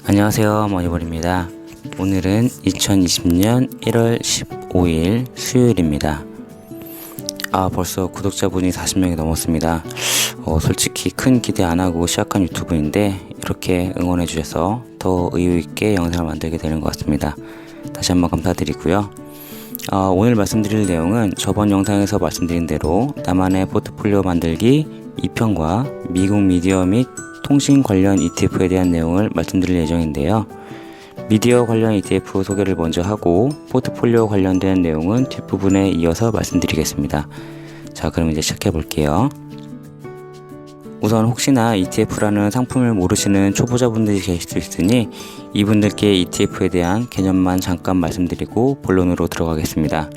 안녕하세요, 머니볼입니다. 오늘은 2020년 1월 15일 수요일입니다. 벌써 구독자분이 40명이 넘었습니다. 솔직히 큰 기대 안하고 시작한 유튜브인데 이렇게 응원해 주셔서 더 의유있게 영상을 만들게 되는 것 같습니다. 다시 한번 감사드리고요. 오늘 말씀드릴 내용은 저번 영상에서 말씀드린 대로 나만의 포트폴리오 만들기 2편과 미국 미디어 및 통신 관련 ETF에 대한 내용을 말씀드릴 예정인데요. 미디어 관련 ETF 소개를 먼저 하고 포트폴리오 관련된 내용은 뒷부분에 이어서 말씀드리겠습니다. 자, 그럼 이제 시작해 볼게요. 우선 혹시나 ETF라는 상품을 모르시는 초보자분들이 계실 수 있으니 이분들께 ETF에 대한 개념만 잠깐 말씀드리고 본론으로 들어가겠습니다.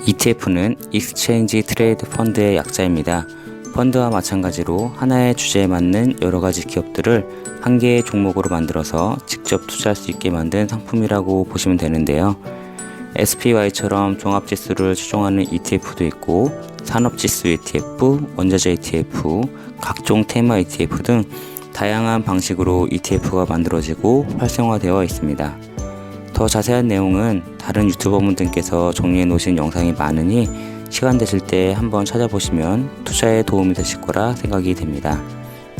ETF는 Exchange Trade Fund의 약자입니다. 펀드와 마찬가지로 하나의 주제에 맞는 여러가지 기업들을 한 개의 종목으로 만들어서 직접 투자할 수 있게 만든 상품이라고 보시면 되는데요. SPY처럼 종합지수를 추종하는 ETF도 있고 산업지수 ETF, 원자재 ETF, 각종 테마 ETF 등 다양한 방식으로 ETF가 만들어지고 활성화되어 있습니다. 더 자세한 내용은 다른 유튜버분들께서 정리해 놓으신 영상이 많으니 시간 되실 때 한번 찾아보시면 투자에 도움이 되실 거라 생각이 됩니다.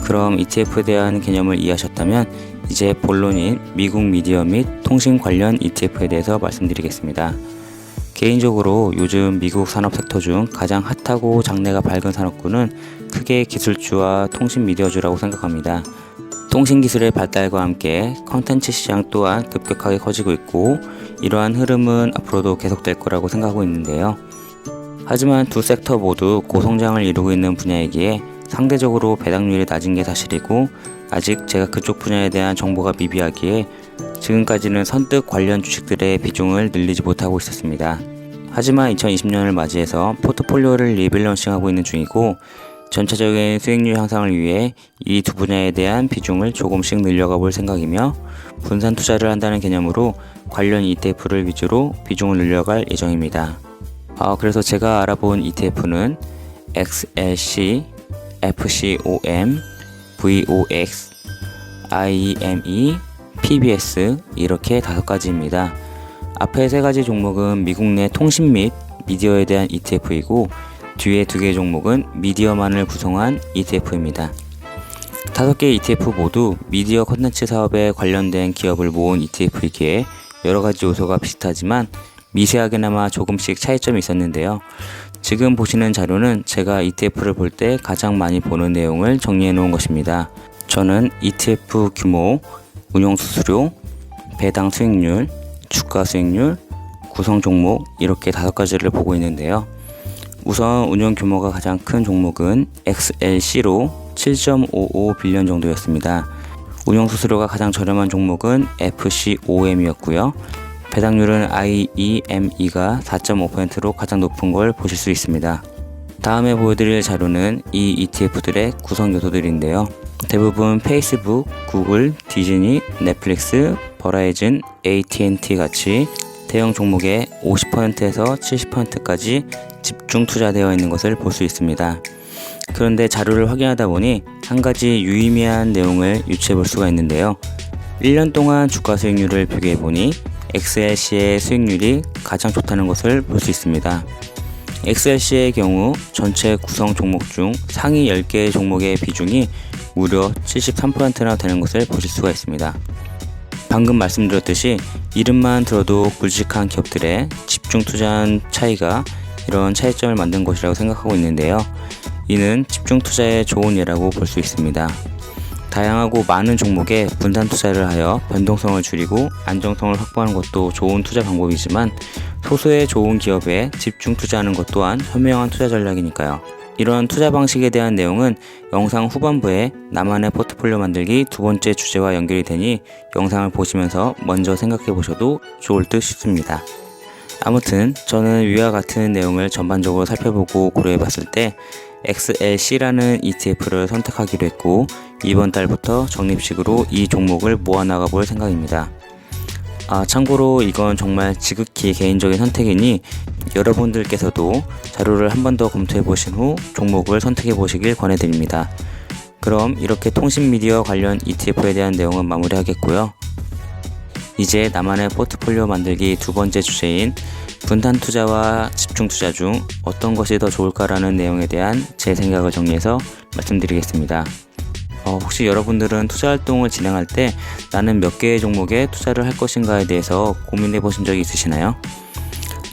그럼 ETF에 대한 개념을 이해하셨다면 이제 본론인 미국 미디어 및 통신 관련 ETF에 대해서 말씀드리겠습니다. 개인적으로 요즘 미국 산업 섹터 중 가장 핫하고 장래가 밝은 산업군은 크게 기술주와 통신 미디어주라고 생각합니다. 통신 기술의 발달과 함께 컨텐츠 시장 또한 급격하게 커지고 있고 이러한 흐름은 앞으로도 계속될 거라고 생각하고 있는데요. 하지만 두 섹터 모두 고성장을 이루고 있는 분야이기에 상대적으로 배당률이 낮은 게 사실이고 아직 제가 그쪽 분야에 대한 정보가 미비하기에 지금까지는 선뜻 관련 주식들의 비중을 늘리지 못하고 있었습니다. 하지만 2020년을 맞이해서 포트폴리오를 리밸런싱하고 있는 중이고 전체적인 수익률 향상을 위해 이 두 분야에 대한 비중을 조금씩 늘려가 볼 생각이며 분산 투자를 한다는 개념으로 관련 ETF를 위주로 비중을 늘려갈 예정입니다. 그래서 제가 알아본 ETF는 XLC, FCOM, VOX, IEME, PBS 이렇게 5가지입니다. 앞에 3가지 종목은 미국 내 통신 및 미디어에 대한 ETF이고 뒤에 2개의 종목은 미디어만을 구성한 ETF입니다. 5개의 ETF 모두 미디어 콘텐츠 사업에 관련된 기업을 모은 ETF이기에 여러가지 요소가 비슷하지만 미세하게나마 조금씩 차이점이 있었는데요. 지금 보시는 자료는 제가 ETF를 볼 때 가장 많이 보는 내용을 정리해 놓은 것입니다. 저는 ETF 규모, 운용 수수료, 배당 수익률, 주가 수익률, 구성 종목 이렇게 5가지를 보고 있는데요. 우선 운용 규모가 가장 큰 종목은 XLC로 7.55 빌리언 정도였습니다. 운용 수수료가 가장 저렴한 종목은 FCOM이었고요. 배당률은 IEME가 4.5%로 가장 높은 걸 보실 수 있습니다. 다음에 보여드릴 자료는 이 ETF들의 구성 요소들인데요. 대부분 페이스북, 구글, 디즈니, 넷플릭스, 버라이즌, AT&T 같이 대형 종목의 50%에서 70%까지 집중 투자되어 있는 것을 볼 수 있습니다. 그런데 자료를 확인하다 보니 한 가지 유의미한 내용을 유추해 볼 수가 있는데요. 1년 동안 주가 수익률을 비교해 보니 XLC의 수익률이 가장 좋다는 것을 볼 수 있습니다. XLC의 경우 전체 구성 종목 중 상위 10개의 종목의 비중이 무려 73%나 되는 것을 보실 수가 있습니다. 방금 말씀드렸듯이 이름만 들어도 굵직한 기업들의 집중 투자한 차이가 이런 차이점을 만든 것이라고 생각하고 있는데요. 이는 집중 투자의 좋은 예라고 볼 수 있습니다. 다양하고 많은 종목에 분산 투자를 하여 변동성을 줄이고 안정성을 확보하는 것도 좋은 투자 방법이지만 소수의 좋은 기업에 집중 투자하는 것 또한 현명한 투자 전략이니까요. 이런 투자 방식에 대한 내용은 영상 후반부에 나만의 포트폴리오 만들기 2번째 주제와 연결이 되니 영상을 보시면서 먼저 생각해 보셔도 좋을 듯 싶습니다. 아무튼 저는 위와 같은 내용을 전반적으로 살펴보고 고려해 봤을 때 XLC라는 ETF를 선택하기로 했고 이번 달부터 적립식으로 이 종목을 모아나가 볼 생각입니다. 참고로 이건 정말 지극히 개인적인 선택이니 여러분들께서도 자료를 한 번 더 검토해 보신 후 종목을 선택해 보시길 권해드립니다. 그럼 이렇게 통신미디어 관련 ETF에 대한 내용은 마무리하겠고요. 이제 나만의 포트폴리오 만들기 두 번째 주제인 분산 투자와 집중 투자 중 어떤 것이 더 좋을까라는 내용에 대한 제 생각을 정리해서 말씀드리겠습니다. 혹시 여러분들은 투자 활동을 진행할 때 나는 몇 개의 종목에 투자를 할 것인가에 대해서 고민해 보신 적이 있으시나요?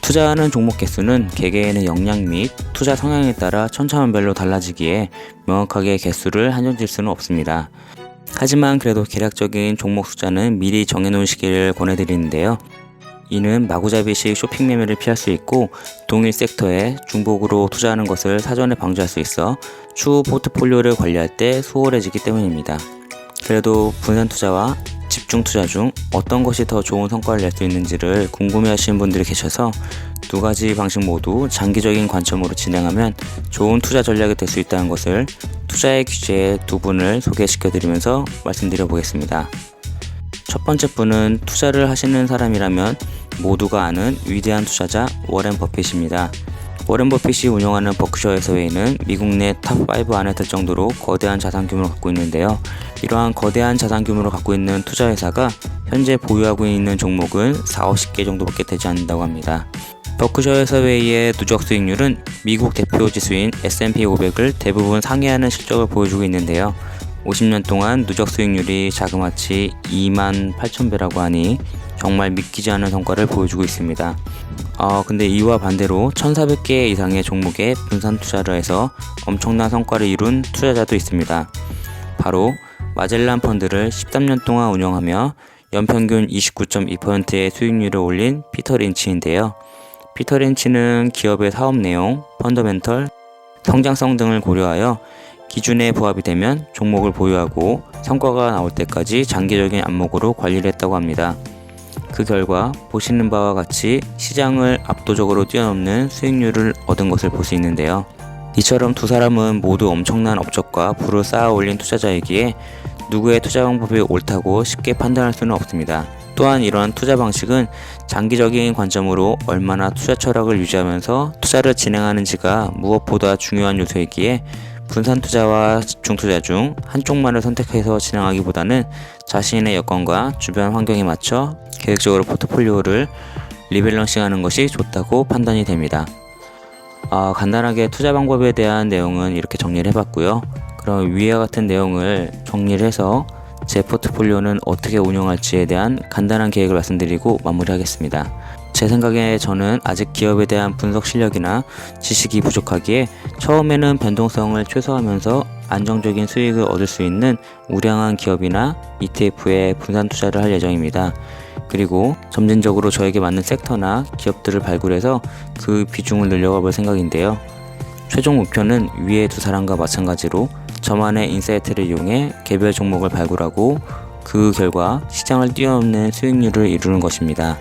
투자하는 종목 개수는 개개인의 역량 및 투자 성향에 따라 천차만별로 달라지기에 명확하게 개수를 한정 질 수는 없습니다. 하지만 그래도 개략적인 종목 숫자는 미리 정해놓으시기를 권해드리는데요. 이는 마구잡이식 쇼핑 매매를 피할 수 있고 동일 섹터에 중복으로 투자하는 것을 사전에 방지할 수 있어 추후 포트폴리오를 관리할 때 수월해지기 때문입니다. 그래도 분산 투자와 집중 투자 중 어떤 것이 더 좋은 성과를 낼 수 있는지를 궁금해하시는 분들이 계셔서 두 가지 방식 모두 장기적인 관점으로 진행하면 좋은 투자 전략이 될 수 있다는 것을 투자의 규제의 두 분을 소개시켜드리면서 말씀드려 보겠습니다. 첫 번째 분은 투자를 하시는 사람이라면 모두가 아는 위대한 투자자 워렌 버핏입니다. 워렌 버핏이 운영하는 버크셔 해서웨이는 미국 내 탑5 안에 들 정도로 거대한 자산 규모를 갖고 있는데요. 이러한 거대한 자산 규모를 갖고 있는 투자 회사가 현재 보유하고 있는 종목은 40-50개 정도밖에 되지 않는다고 합니다. 버크셔 해서웨이의 누적 수익률은 미국 대표 지수인 S&P 500을 대부분 상회하는 실적을 보여주고 있는데요. 50년 동안 누적 수익률이 자그마치 28,000배라고 하니 정말 믿기지 않는 성과를 보여주고 있습니다. 근데 이와 반대로 1,400개 이상의 종목에 분산 투자를 해서 엄청난 성과를 이룬 투자자도 있습니다. 바로 마젤란 펀드를 13년 동안 운영하며 연평균 29.2%의 수익률을 올린 피터 린치인데요. 피터 린치는 기업의 사업 내용, 펀더멘털, 성장성 등을 고려하여 기준에 부합이 되면 종목을 보유하고 성과가 나올 때까지 장기적인 안목으로 관리를 했다고 합니다. 그 결과 보시는 바와 같이 시장을 압도적으로 뛰어넘는 수익률을 얻은 것을 볼 수 있는데요. 이처럼 두 사람은 모두 엄청난 업적과 부를 쌓아 올린 투자자이기에 누구의 투자 방법이 옳다고 쉽게 판단할 수는 없습니다. 또한 이러한 투자 방식은 장기적인 관점으로 얼마나 투자 철학을 유지하면서 투자를 진행하는지가 무엇보다 중요한 요소이기에 분산 투자와 집중 투자 중 한쪽만을 선택해서 진행하기보다는 자신의 여건과 주변 환경에 맞춰 계획적으로 포트폴리오를 리밸런싱하는 것이 좋다고 판단이 됩니다. 간단하게 투자 방법에 대한 내용은 이렇게 정리를 해봤고요. 그럼 위와 같은 내용을 정리를 해서 제 포트폴리오는 어떻게 운영할지에 대한 간단한 계획을 말씀드리고 마무리하겠습니다. 제 생각에 저는 아직 기업에 대한 분석 실력이나 지식이 부족하기에 처음에는 변동성을 최소화하면서 안정적인 수익을 얻을 수 있는 우량한 기업이나 ETF에 분산 투자를 할 예정입니다. 그리고 점진적으로 저에게 맞는 섹터나 기업들을 발굴해서 그 비중을 늘려가 볼 생각인데요. 최종 목표는 위의 두 사람과 마찬가지로 저만의 인사이트를 이용해 개별 종목을 발굴하고 그 결과 시장을 뛰어넘는 수익률을 이루는 것입니다.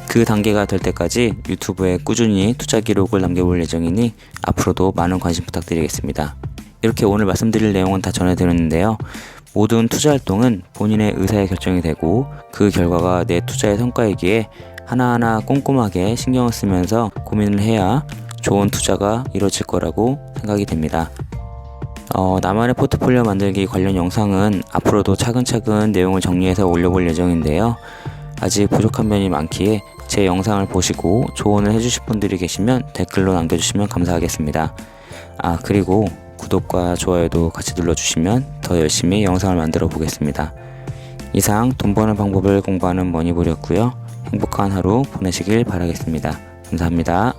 그 단계가 될 때까지 유튜브에 꾸준히 투자 기록을 남겨볼 예정이니 앞으로도 많은 관심 부탁드리겠습니다. 이렇게 오늘 말씀드릴 내용은 다 전해드렸는데요. 모든 투자 활동은 본인의 의사에 결정이 되고 그 결과가 내 투자의 성과이기에 하나하나 꼼꼼하게 신경을 쓰면서 고민을 해야 좋은 투자가 이루어질 거라고 생각이 됩니다. 나만의 포트폴리오 만들기 관련 영상은 앞으로도 차근차근 내용을 정리해서 올려볼 예정인데요. 아직 부족한 면이 많기에 제 영상을 보시고 조언을 해주실 분들이 계시면 댓글로 남겨주시면 감사하겠습니다. 그리고 구독과 좋아요도 같이 눌러주시면 더 열심히 영상을 만들어 보겠습니다. 이상 돈 버는 방법을 공부하는 머니볼이었고요. 행복한 하루 보내시길 바라겠습니다. 감사합니다.